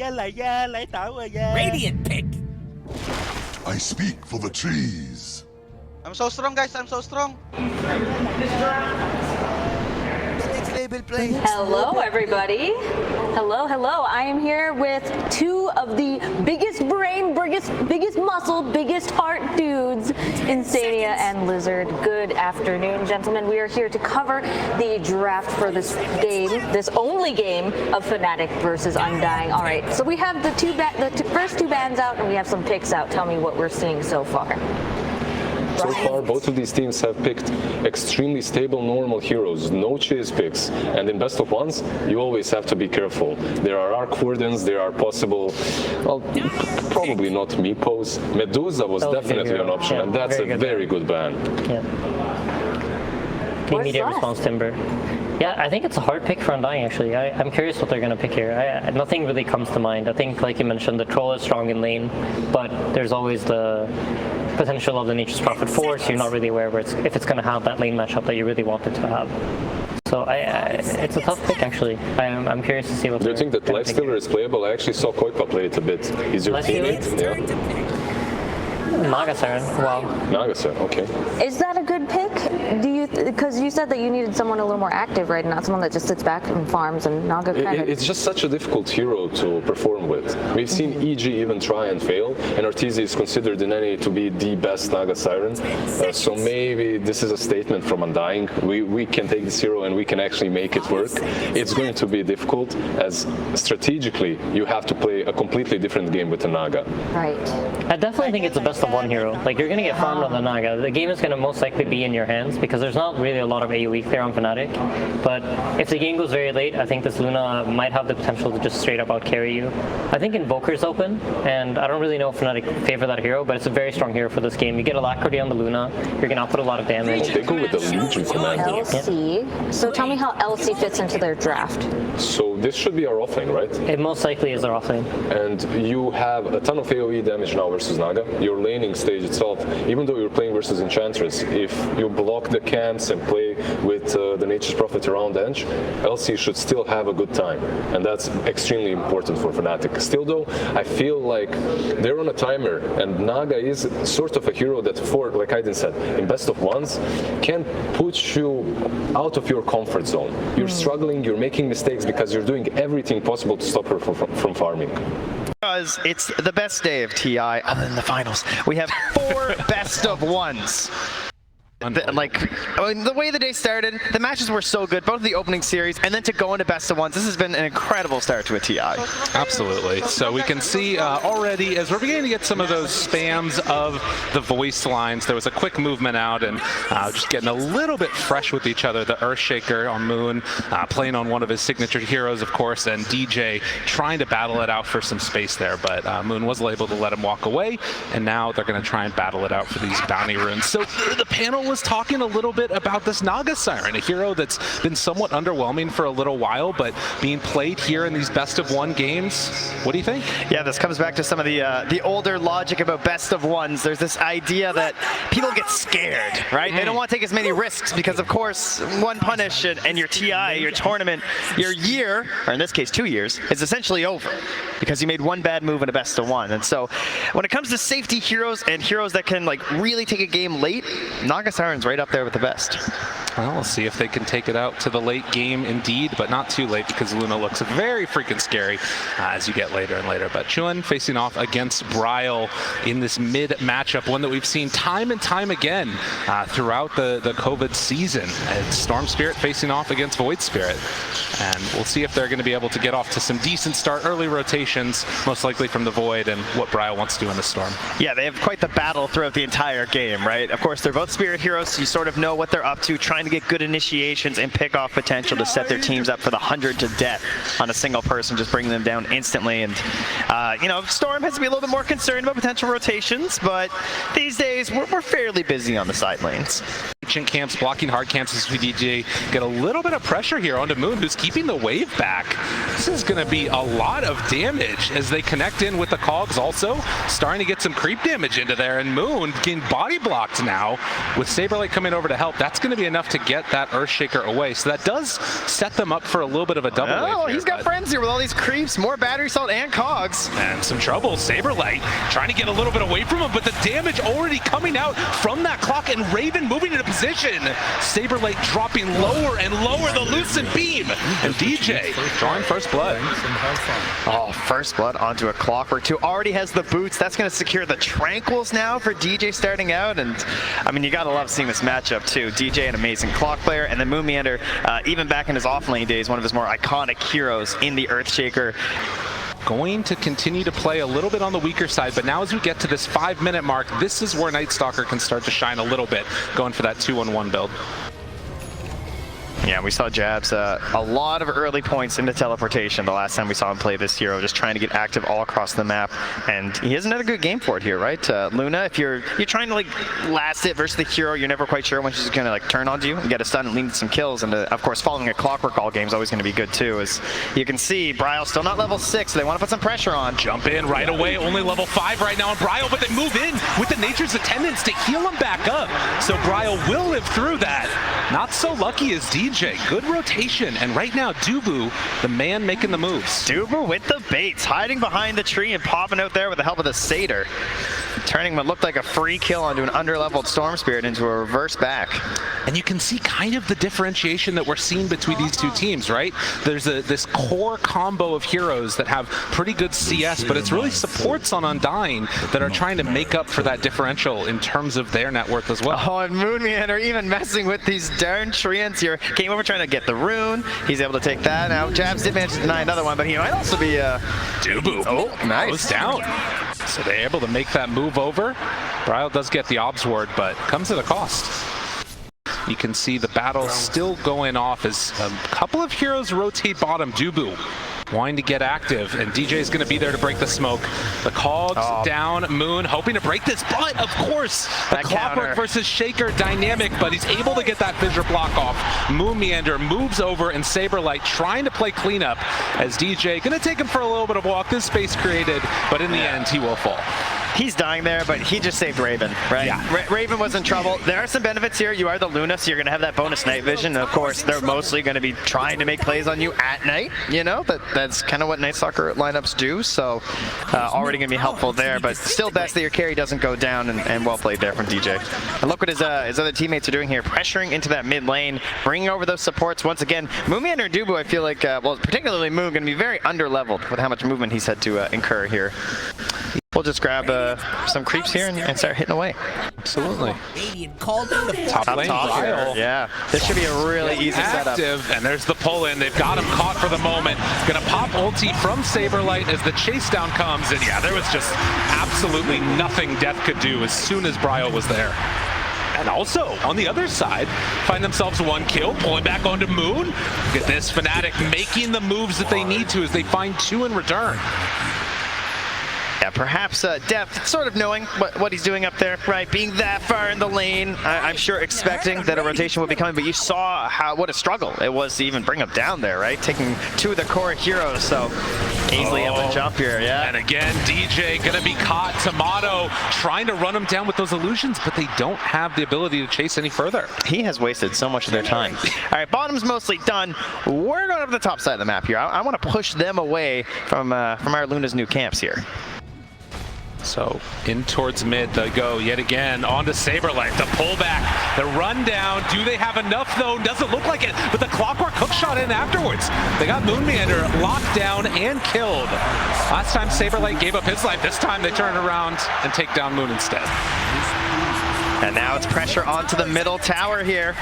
Radiant pick. I speak for the trees. I'm so strong, guys. I'm so strong. Hello, everybody. Hello, hello. I am here with two of the biggest brain, biggest muscle, biggest heart dudes in Stadia and Lizard. Good afternoon, gentlemen. We are here to cover the draft for this game, this only game of Fnatic versus Undying. All right, so we have the first two bands out, and we have some picks out. Tell me what we're seeing so far. So far, both of these teams have picked extremely stable, normal heroes, no chase picks. And in best of ones, you always have to be careful. There are arc wardens, there are possible, well, probably not Meepos. Medusa was definitely an option, and that's a very good ban. Yeah. Immediate response Timber. Yeah, I think it's a hard pick for Undying, actually. I'm curious what they're going to pick here. Nothing really comes to mind. I think, like you mentioned, the Troll is strong in lane, but there's always the potential of the Nature's Prophet 4, so you're not really aware where if it's going to have that lane matchup that you really want it to have. So it's a tough pick, actually. I'm curious to see what. Do you think that Lifestealer is playable? I actually saw Koipa play it a bit. Is your teammate? Yeah. Naga Siren, wow. Naga Siren, okay. Is that a good pick? Because you said that you needed someone a little more active, right? Not someone that just sits back and farms, and Naga kind of... It's just such a difficult hero to perform with. We've seen EG even try and fail, and Ortiz is considered in NA to be the best Naga Siren. So maybe this is a statement from Undying. We can take this hero and we can actually make it work. It's going to be difficult, as strategically you have to play a completely different game with the Naga. Right. I definitely think it's the best of one hero. Like, you're going to get farmed on the Naga. The game is going to most likely be in your hands because there's not really a lot of AoE clear on Fnatic. But if the game goes very late, I think this Luna might have the potential to just straight up out carry you. I think Invoker's open, and I don't really know if Fnatic favor that hero, but it's a very strong hero for this game. You get Alacrity on the Luna, you're going to output a lot of damage. They go with the Legion command. LC. So tell me how LC fits into their draft. So this should be our offlane, right? It most likely is our offlane. And you have a ton of AoE damage now versus Naga. Your laning stage itself, even though you're playing versus Enchantress, if you block the camps and play with the Nature's Prophet around Edge, LC should still have a good time. And that's extremely important for Fnatic. Still though, I feel like they're on a timer, and Naga is sort of a hero that, like Aiden said, in best of ones, can put you out of your comfort zone. You're struggling, you're making mistakes because you're doing everything possible to stop her from farming. Because it's the best day of TI other than the finals. We have 4 best of ones. The way the day started, the matches were so good, both of the opening series, and then to go into best of ones, this has been an incredible start to a TI. Absolutely. So we can see already, as we're beginning to get some of those spams of the voice lines, there was a quick movement out and just getting a little bit fresh with each other. The Earthshaker on Moon, playing on one of his signature heroes, of course, and DJ trying to battle it out for some space there, but Moon was able to let him walk away, and now they're going to try and battle it out for these bounty runes. So the panel was talking a little bit about this Naga Siren, a hero that's been somewhat underwhelming for a little while, but being played here in these best of one games. What do you think? Yeah, this comes back to some of the older logic about best of ones. There's this idea that people get scared, right? They don't want to take as many risks because, of course, one punish and your TI, your tournament, your year, or in this case 2 years, is essentially over because you made one bad move in a best of one. And so when it comes to safety heroes and heroes that can like really take a game late, Naga Siren's right up there with the best. Well, we'll see if they can take it out to the late game indeed, but not too late because Luna looks very freaking scary as you get later and later. But Chuan facing off against Bryle in this mid matchup, one that we've seen time and time again throughout the COVID season. And Storm Spirit facing off against Void Spirit. And we'll see if they're going to be able to get off to some decent start, early rotations, most likely from the Void, and what Bryle wants to do in the Storm. Yeah, they have quite the battle throughout the entire game, right? Of course, they're both Spirit heroes, so you sort of know what they're up to, trying to get good initiations and pick off potential to set their teams up for the 100 to death on a single person, just bringing them down instantly. And, you know, Storm has to be a little bit more concerned about potential rotations, but these days we're fairly busy on the side lanes. ancient camps, blocking hard camps as we DJ get a little bit of pressure here onto Moon, who's keeping the wave back. This is going to be a lot of damage as they connect in with the cogs also, starting to get some creep damage into there, and Moon getting body blocked now with Saberlight coming over to help. That's going to be enough to get that Earthshaker away, so that does set them up for a little bit of a double wave here, he's got friends here with all these creeps, more battery salt and cogs. And some trouble. Saberlight trying to get a little bit away from him, but the damage already coming out from that clock, and Raven moving into position. Saberlight dropping lower and lower the Lucent Beam, and DJ drawing first blood. Oh, first blood onto a Clockwork 2. Already has the boots. That's going to secure the Tranquils now for DJ starting out, and I mean, you got to love seeing this matchup too. DJ, an amazing clock player, and then Moon Meander, even back in his off-lane days, one of his more iconic heroes in the Earthshaker. Going to continue to play a little bit on the weaker side, but now as we get to this 5-minute mark, this is where Night Stalker can start to shine a little bit, going for that 2-on-1 build. Yeah, we saw Jabs a lot of early points into teleportation the last time we saw him play this hero, just trying to get active all across the map, and he has another good game for it here, right? Luna, if you're trying to like last it versus the hero, you're never quite sure when she's gonna like turn onto you and get a stun and lead to some kills, and of course following a Clockwork all game is always gonna be good too. As you can see, Bryle still not level 6, so they want to put some pressure on. Jump in right away, only level 5 right now on Bryle, but they move in with the Nature's Attendants to heal him back up, so Bryle will live through that. Not so lucky as DJ. Good rotation, and right now Dubu, the man making the moves. Dubu with the baits, hiding behind the tree and popping out there with the help of the Satyr, turning what looked like a free kill onto an underleveled Storm Spirit into a reverse back. And you can see kind of the differentiation that we're seeing between these two teams, right? There's this core combo of heroes that have pretty good CS, but it's really supports on Undying that are trying to make up for that differential in terms of their net worth as well. Oh, and Moon Meander even messing with these darn treants here. Came over trying to get the rune. He's able to take that. Now Jabs did manage to deny another one, but he might also be Dubu. Oh, nice. Goes down. So they're able to make that move over. Bryle does get the obs ward, but comes at a cost. You can see the battle still going off as a couple of heroes rotate bottom. Dubu wanting to get active, and DJ is going to be there to break the smoke. The cogs down, Moon hoping to break this, but of course the Clockwork versus Shaker dynamic, but he's able to get that fissure block off. Moon Meander moves over, and Saberlight trying to play cleanup as DJ going to take him for a little bit of walk. This space created, but in the end he will fall. He's dying there, but he just saved Raven, right? Yeah. Raven was in trouble. There are some benefits here. You are the Luna, so you're going to have that bonus night vision. And of course, they're mostly going to be trying to make plays on you at night. You know, that's kind of what Night Stalker lineups do. So already going to be helpful there, but still best that your carry doesn't go down, and well played there from DJ. And look what his other teammates are doing here, pressuring into that mid lane, bringing over those supports once again. Moomian or Dubu, I feel like, well, particularly Moon, going to be very under-leveled with how much movement he's had to incur here. We'll just grab some creeps here and start hitting away. Absolutely. Top lane, here. Yeah, this should be a really easy setup. And there's the pull-in. They've got him caught for the moment. Gonna pop ulti from Saberlight as the chase down comes. And yeah, there was just absolutely nothing Death could do as soon as Bryle was there. And also, on the other side, find themselves one kill, pulling back onto Moon. Look at this, Fnatic making the moves that they need to as they find 2 in return. Yeah, perhaps Depth sort of knowing what he's doing up there, right? Being that far in the lane, I'm sure expecting that a rotation would be coming, but you saw what a struggle it was to even bring him down there, right? Taking 2 of the core heroes, so easily able to jump here, yeah. And again, DJ gonna be caught. Tomato trying to run him down with those illusions, but they don't have the ability to chase any further. He has wasted so much of their time. All right, bottom's mostly done. We're going over the top side of the map here. I want to push them away from our Luna's new camps here. So in towards mid they go yet again, onto Saberlight, the pullback, the rundown. Do they have enough though? Doesn't look like it, but the Clockwork hook shot in afterwards. They got Moon Meander locked down and killed. Last time Saberlight gave up his life, this time they turn around and take down Moon instead. And now it's pressure onto the middle tower here.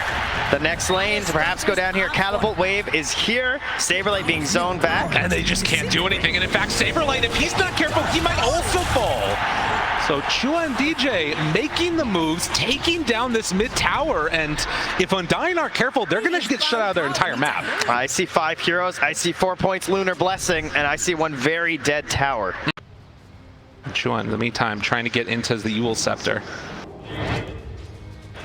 The next lane to perhaps go down here. Catapult wave is here. Saberlight being zoned back. And they just can't do anything. And in fact, Saberlight, if he's not careful, he might also fall. So Chua and DJ making the moves, taking down this mid tower. And if Undying aren't careful, they're going to get shut out of their entire map. I see 5 heroes. I see 4 points Lunar Blessing. And I see 1 very dead tower. Chua in the meantime trying to get into the Yule Scepter.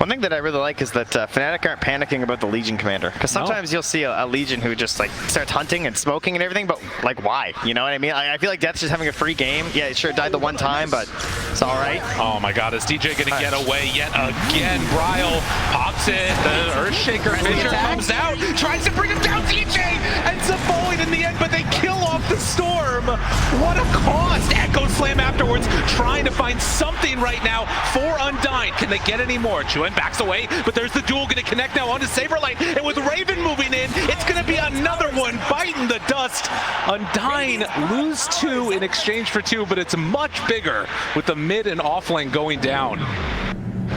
One thing that I really like is that Fnatic aren't panicking about the Legion commander. Because sometimes you'll see a Legion who just like starts hunting and smoking and everything, but like why? You know what I mean? I feel like Death's just having a free game. Yeah, it sure died the one time, but it's all right. Oh my God, is DJ gonna get away yet again? Bryle pops it, the Earthshaker Fissure comes out, tries to bring him down. DJ ends up falling in the end, but they kill off the Storm. What a cost! Echo Slam afterwards, trying to find something right now for Undying. Can they get any more? Chuen backs away, but there's the duel gonna connect now onto Saberlight, and with Raven moving in, it's gonna be another one biting the dust. Undying lose 2 in exchange for 2, but it's much bigger with the mid and off lane going down.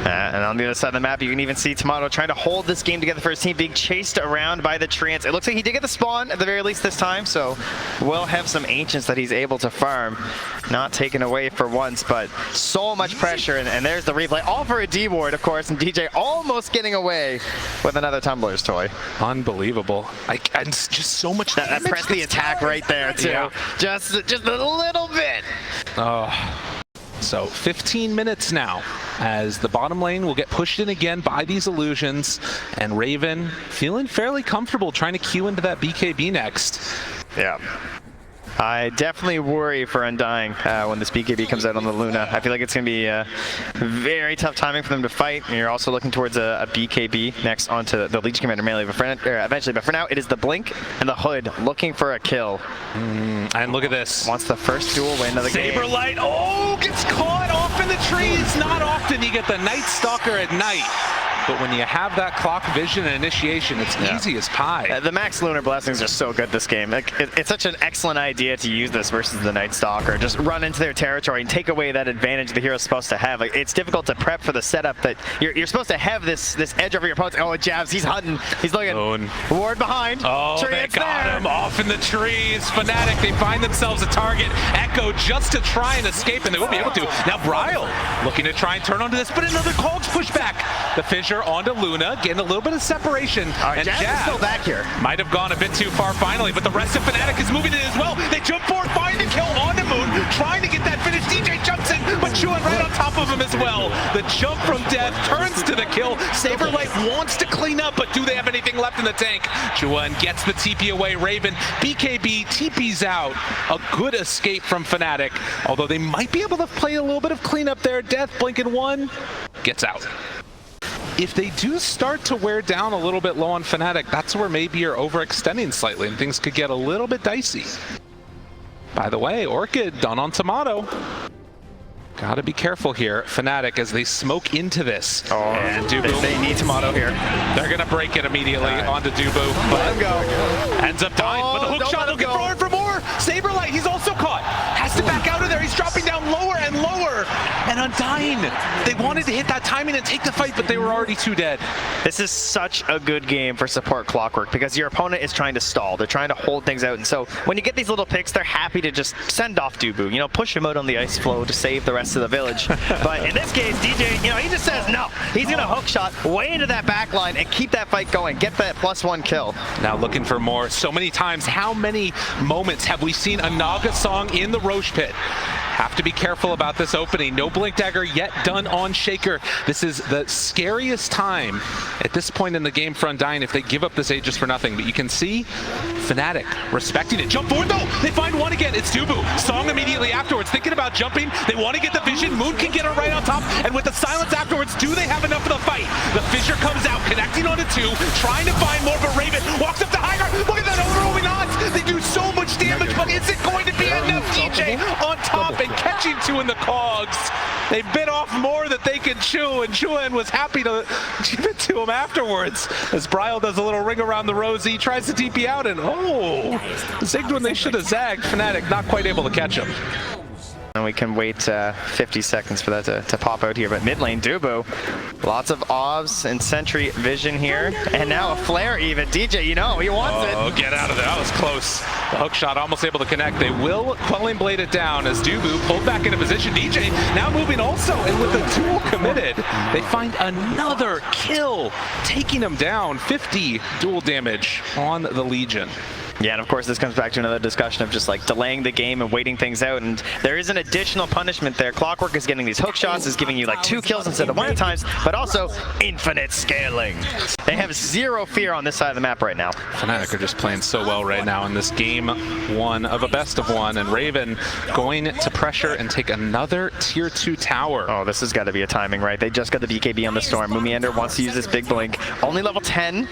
And on the other side of the map, you can even see Tomato trying to hold this game together for his team, being chased around by the Treants. It looks like he did get the spawn at the very least this time, so we'll have some Ancients that he's able to farm. Not taken away for once, but so much pressure, and there's the replay. All for a D-ward, of course, and DJ almost getting away with another Tumbler's toy. Unbelievable. And just so much That pressed the attack right there, too. Yeah. Just a little bit. Oh. So 15 minutes now as the bottom lane will get pushed in again by these illusions, and Raven feeling fairly comfortable trying to queue into that BKB next. Yeah. I definitely worry for Undying when this BKB comes out on the Luna. I feel like it's going to be a very tough timing for them to fight. And you're also looking towards a BKB next onto the Legion Commander melee eventually. But for now, it is the Blink and the Hood looking for a kill. And look at this. Wants the first duel win of the game. Saberlight, oh, gets caught off in the trees. Not often you get the Night Stalker at night. But when you have that clock vision and initiation, it's easy as pie. The Max Lunar Blessings are so good this game. Like, it's such an excellent idea to use this versus the Night Stalker. Just run into their territory and take away that advantage the hero's supposed to have. Like, it's difficult to prep for the setup that you're supposed to have this edge over your opponent. Oh, it jabs. He's hunting. He's looking. Ward behind. Oh, they got him off in the trees. Fnatic, they find themselves a target. Echo just to try and escape, and they won't be able to. Now Bryle looking to try and turn onto this, but another Cogs pushback. The Fissure onto Luna, getting a little bit of separation. And Jazz is still back here. Might have gone a bit too far finally, but the rest of Fnatic is moving in as well. They jump forward, find the kill on the Moon, trying to get that finish. DJ jumps in, but Chuen right on top of him as well. The jump from Death turns to the kill. Saberlight wants to clean up, but do they have anything left in the tank? Chuen gets the TP away. Raven, BKB, TP's out. A good escape from Fnatic, although they might be able to play a little bit of cleanup there. Death, blinking one, gets out. If they do start to wear down a little bit low on Fnatic, that's where maybe you're overextending slightly and things could get a little bit dicey. By the way, Orchid done on Tomato. Gotta be careful here, Fnatic, as they smoke into this. Oh, and Dubu. They need Tomato here. They're gonna break it immediately onto Dubu. Let him go. Ends up dying, but the hook shot looking forward for more. Saberlight, he's also caught. Has to back out of there. He's dropping down lower and lower. And Undying, they wanted to hit that timing and take the fight, but they were already too dead. This is such a good game for support Clockwork because your opponent is trying to stall. They're trying to hold things out. And so when you get these little picks, they're happy to just send off Dubu. You know, push him out on the ice flow to save the rest of the village. But in this case, DJ, you know, he just says no. He's going to hook shot way into that back line and keep that fight going. Get that +1 kill. Now looking for more. So many times, how many moments have we seen a Naga song in the Roche pit? Have to be careful about this opening. No Blink Dagger yet done on Shaker. This is the scariest time at this point in the game for Undying if they give up this Aegis for nothing. But you can see Fnatic respecting it. Jump forward though. They find one again. It's Dubu. Song immediately afterwards. Thinking about jumping. They want to get the vision. Moon can get her right on top. And with the silence afterwards, do they have enough for the fight? The Fissure comes out, connecting onto 2, trying to find more, but Raven walks up to Hydra. Look at that overwhelming odds. They do so much damage, but is it going to be enough? DJ on top and catching 2 in the Cogs. They bit off more that they can chew, and Chuen was happy to give it to him afterwards. As Bryle does a little ring around the rosy, he tries to TP out, and zigged when they should have zagged. Fnatic not quite able to catch him. And we can wait 50 seconds for that to pop out here. But mid lane, Dubu, lots of OBS and Sentry vision here. And now a flare even. DJ, you know, he wants it. Oh, get out of there. That was close. The hook shot almost able to connect. They will Quelling Blade it down as Dubu pulled back into position. DJ now moving also, and with the duel committed, they find another kill, taking him down. 50 duel damage on the Legion. Yeah, and of course this comes back to another discussion of just like delaying the game and waiting things out, and there is an additional punishment there. Clockwork is getting these hook shots, is giving you like 2 kills instead of 1 at times, but also infinite scaling. They have zero fear on this side of the map right now. Fnatic are just playing so well right now in this game 1 of a best of 1, and Raven going to pressure and take another tier 2 tower. Oh, this has got to be a timing, right? They just got the BKB on the Storm. Mumiander wants to use this big blink. Only level 10,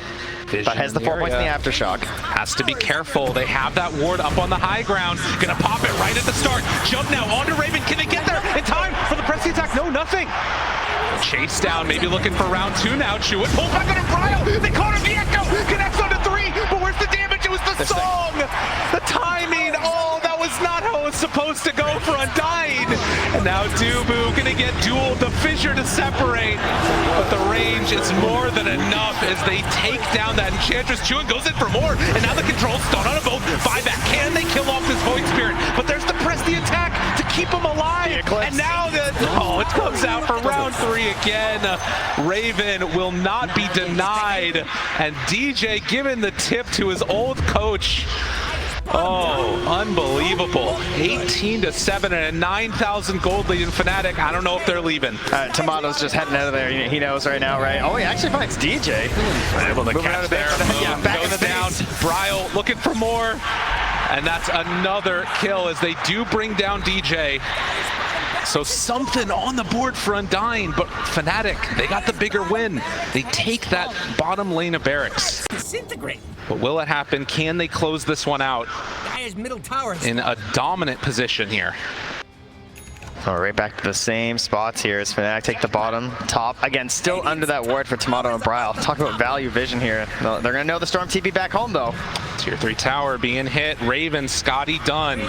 but has the 4 points in the aftershock. Has to be careful. They have that ward up on the high ground. Gonna pop it right at the start. Jump now onto Raven. Can they get there in time for the press attack? No, nothing. Chase down, maybe looking for round 2 now. Chewin pulls back on Brile. They caught him. The echo connects onto 3, but where's the damage? It was the song. The timing. Oh, that was not how it was supposed to go for Undying. And now Dubu gonna get dueled. The fissure to separate, but the range is more than enough as they take down that Enchantress. Chewin goes in for more, and now the control's stun on a boat. Buyback. Can they kill off this Void Spirit? But there's the press the attack to keep him alive. And now it comes out for round 3 again. Raven will not be denied, and DJ giving the tip to his old coach. Oh, unbelievable. 18-7 and a 9,000 gold lead in Fnatic. I don't know if they're leaving. Tomato's just heading out of there. He knows right now, right? Oh, he actually finds DJ. Able to catch there. Yeah, back goes in the down. base. Brile looking for more. And that's another kill as they do bring down DJ. So something on the board for Undying, but Fnatic, they got the bigger win. They take that bottom lane of barracks. Disintegrate. But will it happen? Can they close this one out Middle tower in a dominant position here? Oh, right back to the same spots here as Fnatic take the bottom, top. Again, still under that ward for Tomato and Brile. Talk about value vision here. They're going to know the Storm TP back home, though. Tier 3 tower being hit. Raven, Scotty done.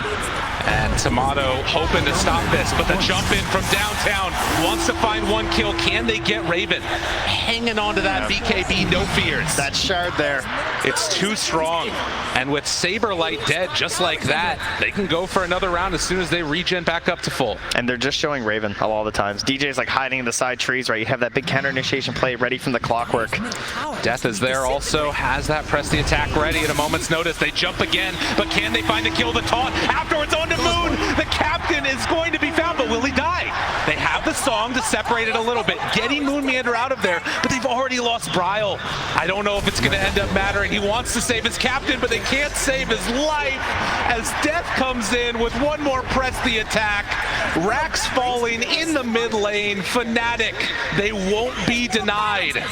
And Tomato hoping to stop this, but the jump in from downtown wants to find 1 kill. Can they get Raven? Hanging on to that BKB, no fears. That shard there. It's too strong. And with Saberlight dead just like that, they can go for another round as soon as they regen back up to full. And they're just showing Raven all the times. DJ's like hiding in the side trees, right? You have that big counter initiation play ready from the Clockwork. Death is there also, has that press the attack ready at a moment's notice. They jump again, but can they find the kill? The taunt afterwards on the moon. The captain is going to be found, but will he die? They have the song to separate it a little bit, getting Moonmeander out of there, but they've already lost Brile. I don't know if it's going to end up mattering. He wants to save his captain, but they can't save his life as Death comes in with 1 more press the attack. Rax falling in the mid lane. Fnatic, they won't be denied.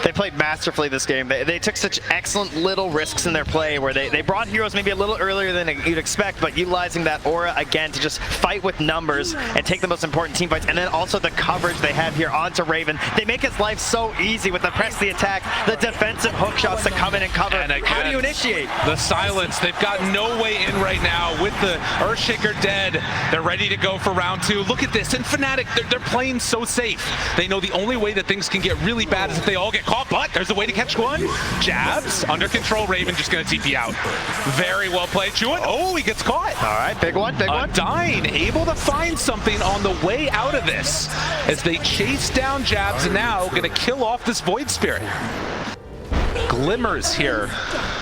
They played masterfully this game. They took such excellent little risks in their play where they brought heroes maybe a little earlier than you'd expect, but utilizing that aura again to just fight with numbers and take the most important team fights, and then also the coverage they have here onto Raven. They make his life so easy with the press the attack, the defensive hook shots to come in and cover. And again, how do you initiate? The silence. They've got no way in right now with the Earthshaker dead. They're ready to go for round 2. Look at this. And Fnatic, they're playing so safe. They know the only way that things can get really bad is if they all get caught, but there's a way to catch one. Jabs, under control, Raven just going to TP out. Very well played. Chewin. Oh, he gets caught. All right, big one, big one. Undying, able to find something on the way out of this as they chase down Jabs, and now going to kill off this Void Spirit. Glimmers here.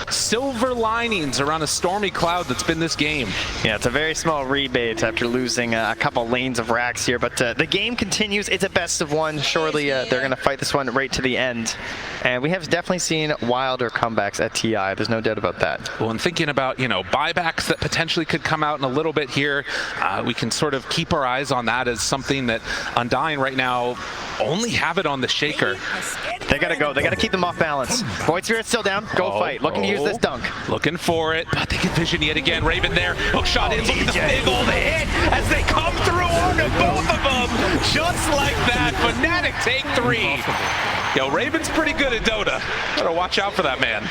Silver linings around a stormy cloud that's been this game. Yeah, it's a very small rebate after losing a couple lanes of racks here, but the game continues. It's a best of 1. Surely they're going to fight this one right to the end. And we have definitely seen wilder comebacks at TI. There's no doubt about that. Well, and thinking about, buybacks that potentially could come out in a little bit here, we can sort of keep our eyes on that as something that Undying right now only have it on the Shaker. They got to go. They got to keep them off balance. Void Spirit's still down. Go fight. Looking to use this dunk. Looking for it, but they get vision yet again. Raven there. Hook shot in. Look at the big old hit as they come through onto both of them. Just like that. Fnatic take 3. Yo, Raven's pretty good at Dota. Better watch out for that man.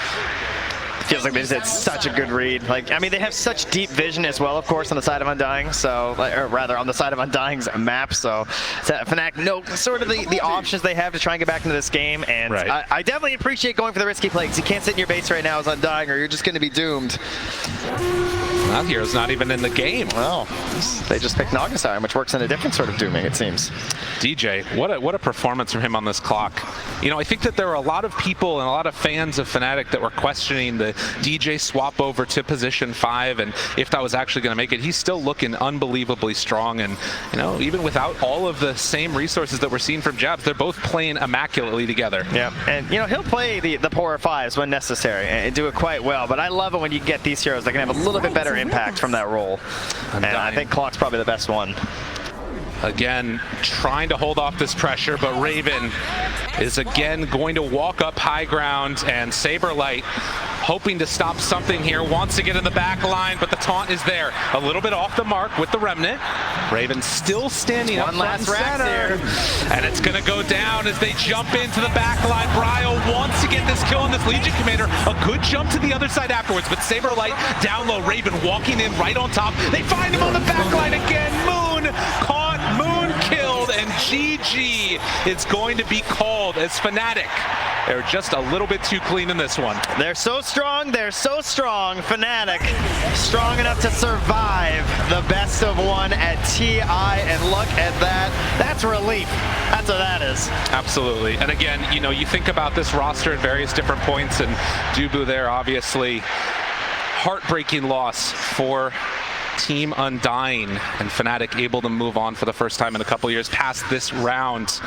Feels like they just had such a good read. Like, I mean, they have such deep vision as well, of course, on the side of Undying. So, or rather, on the side of Undying's map. So, Fnatic know sort of the options they have to try and get back into this game. And right. I definitely appreciate going for the risky plays. You can't sit in your base right now as Undying, or you're just going to be doomed. That hero's not even in the game. Well, they just picked Nagasire, which works in a different sort of dooming, it seems. DJ, what a performance from him on this clock. You know, I think that there were a lot of people and a lot of fans of Fnatic that were questioning the DJ swap over to position 5 and if that was actually going to make it. He's still looking unbelievably strong, and you know, even without all of the same resources that we're seeing from Jabs, they're both playing immaculately together. Yeah, and you know, he'll play the poorer 5s when necessary and do it quite well, but I love it when you get these heroes that can have a little bit better impact from that role. And I think Clock's probably the best one. Again, trying to hold off this pressure, but Raven is again going to walk up high ground, and Saberlight hoping to stop something here, wants to get in the back line, but the taunt is there. A little bit off the mark with the Remnant. Raven still standing up front and center. And it's going to go down as they jump into the back line. Bryo wants to get this kill on this Legion Commander. A good jump to the other side afterwards, but Saberlight down low. Raven walking in right on top. They find him on the back line again. Moon caught, Moon killed, and GG is going to be called as Fnatic. They're just a little bit too clean in this one. They're so strong, Fnatic, strong enough to survive the best of one at TI, and look at that. That's relief. That's what that is. Absolutely. And again, you know, you think about this roster at various different points, and Dubu there, obviously, heartbreaking loss for Team Undying, and Fnatic able to move on for the first time in a couple years past this round.